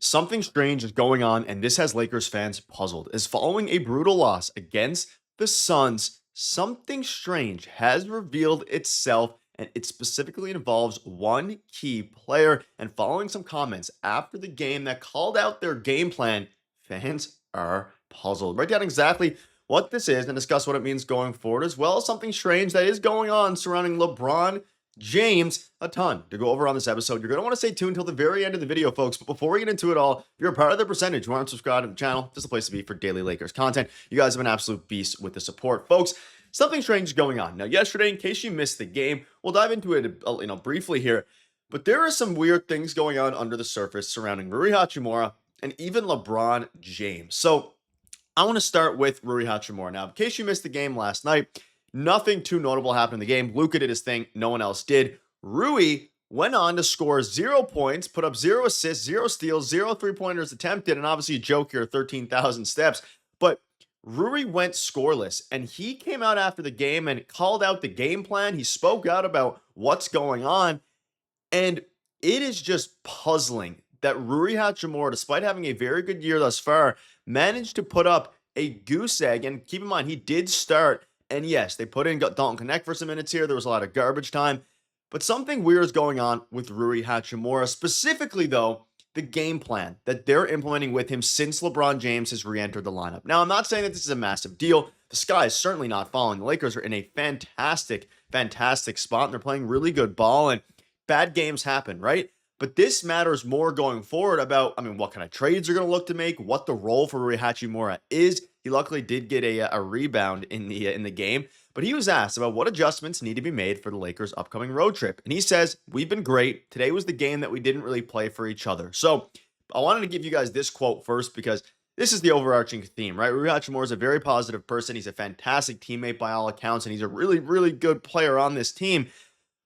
Something strange is going on, and this has Lakers fans puzzled. As following a brutal loss against the Suns, something strange has revealed itself, and it specifically involves one key player. And following some comments after the game that called out their game plan, fans are puzzled. Write down exactly what this is and discuss what it means going forward, as well as something strange that is going on surrounding LeBron James, a ton to go over on this episode. You're going to want to stay tuned until the very end of the video, folks. But before we get into it all, if you're a part of the percentage, you want to subscribe to the channel, this is the place to be for daily Lakers content. You guys have been absolute beasts with the support, folks. Something strange is going on. Now, yesterday, in case you missed the game, we'll dive into it briefly here. But there are some weird things going on under the surface surrounding Rui Hachimura and even LeBron James. So I want to start with Rui Hachimura. Now, in case you missed the game last night, nothing too notable happened in the game. Luka did his thing. No one else did. Rui went on to score 0 points, put up 0 assists, 0 steals, 0 3-pointers attempted, and obviously a joke here, 13,000 steps. But Rui went scoreless, and he came out after the game and called out the game plan. He spoke out about what's going on, and it is just puzzling that Rui Hachimura, despite having a very good year thus far, managed to put up a goose egg. And keep in mind, he did start. And yes, they put in Dalton Knecht for some minutes here. There was a lot of garbage time. But something weird is going on with Rui Hachimura. Specifically, though, the game plan that they're implementing with him since LeBron James has re-entered the lineup. Now, I'm not saying that this is a massive deal. The sky is certainly not falling. The Lakers are in a fantastic, fantastic spot. And they're playing really good ball. And bad games happen, right? But this matters more going forward about, what kind of trades you're going to look to make, what the role for Rui Hachimura is. He luckily did get a rebound in the game, but he was asked about what adjustments need to be made for the Lakers' upcoming road trip. And he says, we've been great. Today was the game that we didn't really play for each other. So I wanted to give you guys this quote first because this is the overarching theme, right? Rui Hachimura is a very positive person. He's a fantastic teammate by all accounts, and he's a really, really good player on this team.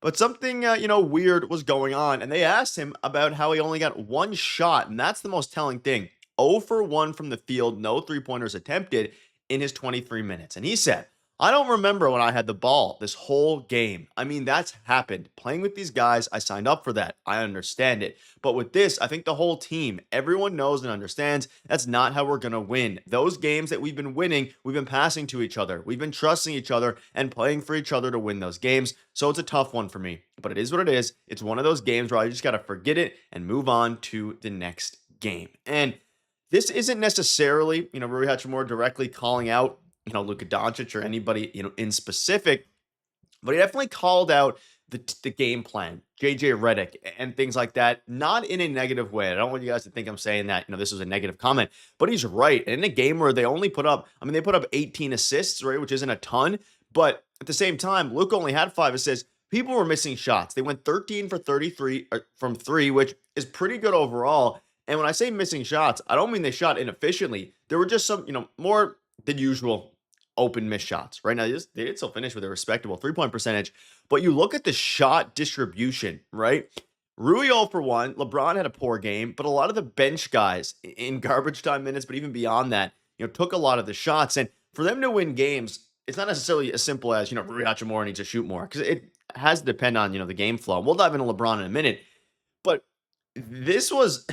But something, weird was going on, and they asked him about how he only got one shot, and that's the most telling thing. 0 for 1 from the field, no three-pointers attempted in his 23 minutes. And he said, I don't remember when I had the ball this whole game. That's happened. Playing with these guys, I signed up for that. I understand it. But with this, I think the whole team, everyone knows and understands that's not how we're going to win. Those games that we've been winning, we've been passing to each other. We've been trusting each other and playing for each other to win those games. So it's a tough one for me. But it is what it is. It's one of those games where I just got to forget it and move on to the next game. And this isn't necessarily, Rui Hachimura directly calling out, Luka Doncic or anybody, in specific, but he definitely called out the game plan, JJ Redick and things like that, not in a negative way. I don't want you guys to think I'm saying that, this was a negative comment, but he's right. And in a game where they only put up, they put up 18 assists, right, which isn't a ton, but at the same time, Luka only had 5 assists. People were missing shots. They went 13 for 33 from 3, which is pretty good overall. And when I say missing shots, I don't mean they shot inefficiently. There were just some, more than usual open missed shots. Right now, they did still finish with a respectable 3-point percentage. But you look at the shot distribution, right? Rui 0 for 1. LeBron had a poor game, but a lot of the bench guys in garbage time minutes, but even beyond that, took a lot of the shots. And for them to win games, it's not necessarily as simple as, Rui Hachimura needs to shoot more, because it has to depend on, the game flow. We'll dive into LeBron in a minute. But this was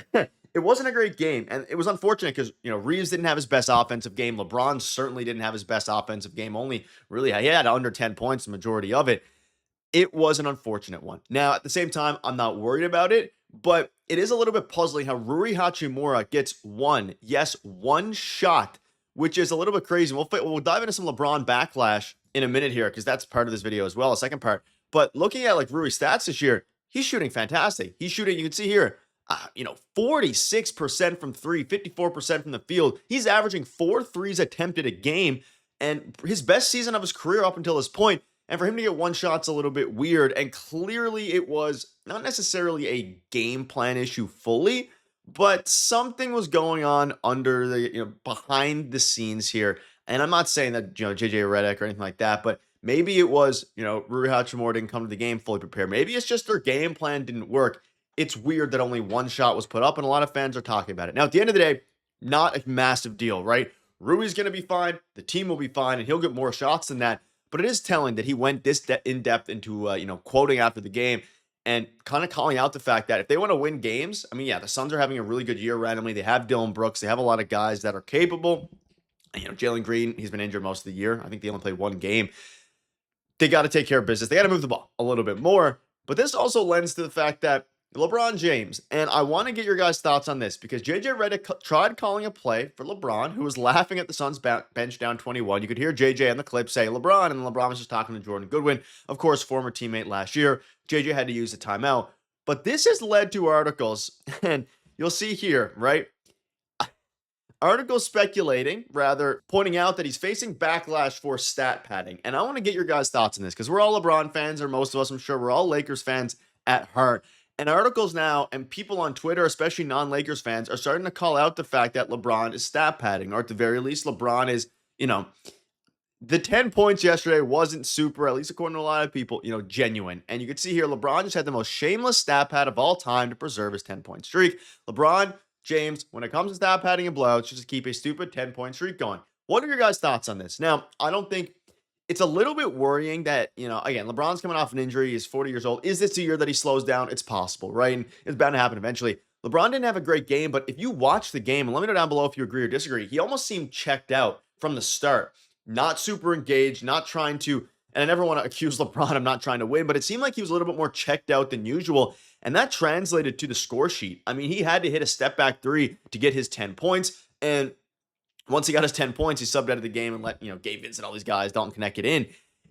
it wasn't a great game, and it was unfortunate because, Reaves didn't have his best offensive game. LeBron certainly didn't have his best offensive game. Only really, he had under 10 points, the majority of it. It was an unfortunate one. Now, at the same time, I'm not worried about it, but it is a little bit puzzling how Rui Hachimura gets one shot, which is a little bit crazy. We'll dive into some LeBron backlash in a minute here because that's part of this video as well, a second part. But looking at Rui's stats this year, he's shooting fantastic. He's shooting, you can see here, 46% from 3, 54% from the field. He's averaging 4 threes attempted a game, and his best season of his career up until this point. And for him to get one shot's a little bit weird. And clearly it was not necessarily a game plan issue fully, but something was going on under the, behind the scenes here. And I'm not saying that, JJ Redick or anything like that, but maybe it was, Rui Hachimura didn't come to the game fully prepared. Maybe it's just their game plan didn't work. It's weird that only one shot was put up, and a lot of fans are talking about it. Now, at the end of the day, not a massive deal, right? Rui's going to be fine. The team will be fine, and he'll get more shots than that. But it is telling that he went this in-depth into, quoting after the game and kind of calling out the fact that if they want to win games, I mean, yeah, the Suns are having a really good year randomly. They have Dylan Brooks. They have a lot of guys that are capable. And, Jalen Green, he's been injured most of the year. I think they only played one game. They got to take care of business. They got to move the ball a little bit more. But this also lends to the fact that LeBron James, and I want to get your guys' thoughts on this because JJ Redick tried calling a play for LeBron, who was laughing at the Suns bench down 21. You could hear JJ on the clip say LeBron, and LeBron was just talking to Jordan Goodwin, of course, former teammate last year. JJ had to use the timeout. But this has led to articles, and you'll see here, right? Articles speculating, rather pointing out that he's facing backlash for stat padding. And I want to get your guys' thoughts on this because we're all LeBron fans, or most of us, I'm sure, we're all Lakers fans at heart. And articles now and people on Twitter, especially non-Lakers fans, are starting to call out the fact that LeBron is stat padding, or at the very least, LeBron is, the 10 points yesterday wasn't super, at least according to a lot of people, genuine. And you can see here, LeBron just had the most shameless stat pad of all time to preserve his 10-point streak. LeBron James, when it comes to stat padding and blowouts, just keep a stupid 10-point streak going. What are your guys' thoughts on this? Now, I don't think it's a little bit worrying that, again, LeBron's coming off an injury. He's 40 years old. Is this the year that he slows down? It's possible, right? And it's bound to happen eventually. LeBron didn't have a great game, but if you watch the game, and let me know down below if you agree or disagree, he almost seemed checked out from the start. Not super engaged, not trying to, and I never want to accuse LeBron of not trying to win, but it seemed like he was a little bit more checked out than usual. And that translated to the score sheet. I mean, he had to hit a step back three to get his 10 points. And once he got his 10 points, he subbed out of the game and let, Gabe Vincent, all these guys, Dalton Knecht get in.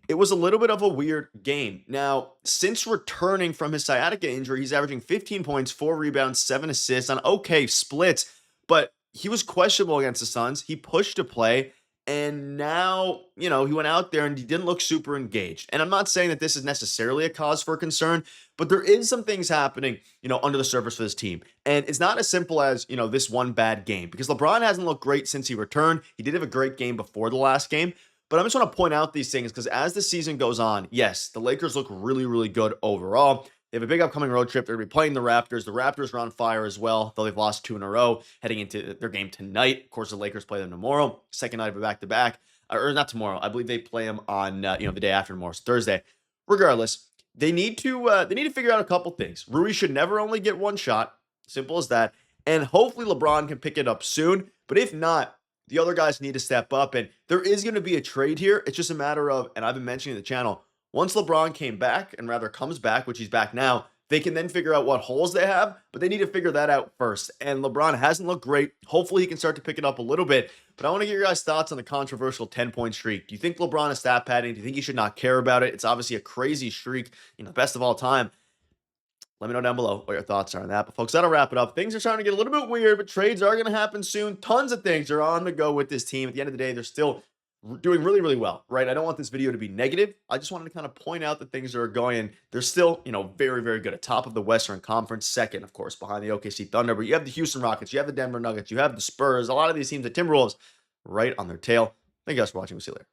It was a little bit of a weird game. Now, since returning from his sciatica injury, he's averaging 15 points, 4 rebounds, 7 assists on okay splits, but he was questionable against the Suns. He pushed to play. And now, he went out there and he didn't look super engaged. And I'm not saying that this is necessarily a cause for concern, but there is some things happening, under the surface for this team. And it's not as simple as, this one bad game because LeBron hasn't looked great since he returned. He did have a great game before the last game. But I just want to point out these things because as the season goes on, yes, the Lakers look really, really good overall. They have a big upcoming road trip. They're going to be playing the Raptors. The Raptors are on fire as well, though they've lost 2 in a row heading into their game tonight. Of course, the Lakers play them tomorrow, second night of a back-to-back. Or not tomorrow. I believe they play them on, the day after tomorrow, so Thursday. Regardless, they need to figure out a couple things. Rui should never only get one shot. Simple as that. And hopefully LeBron can pick it up soon. But if not, the other guys need to step up. And there is going to be a trade here. It's just a matter of, and I've been mentioning the channel, once LeBron came back, and rather comes back, which he's back now, they can then figure out what holes they have, but they need to figure that out first. And LeBron hasn't looked great. Hopefully he can start to pick it up a little bit. But I want to get your guys' thoughts on the controversial 10-point streak. Do you think LeBron is stat padding? Do you think he should not care about it? It's obviously a crazy streak, best of all time. Let me know down below what your thoughts are on that. But folks, that'll wrap it up. Things are starting to get a little bit weird, but trades are going to happen soon. Tons of things are on the go with this team. At the end of the day, they're still doing really, really well, right? I don't want this video to be negative. I just wanted to kind of point out that things are going, they're still, very, very good. At top of the Western Conference, second, of course, behind the OKC Thunder. But you have the Houston Rockets, you have the Denver Nuggets, you have the Spurs, a lot of these teams, the Timberwolves, right on their tail. Thank you guys for watching. We'll see you later.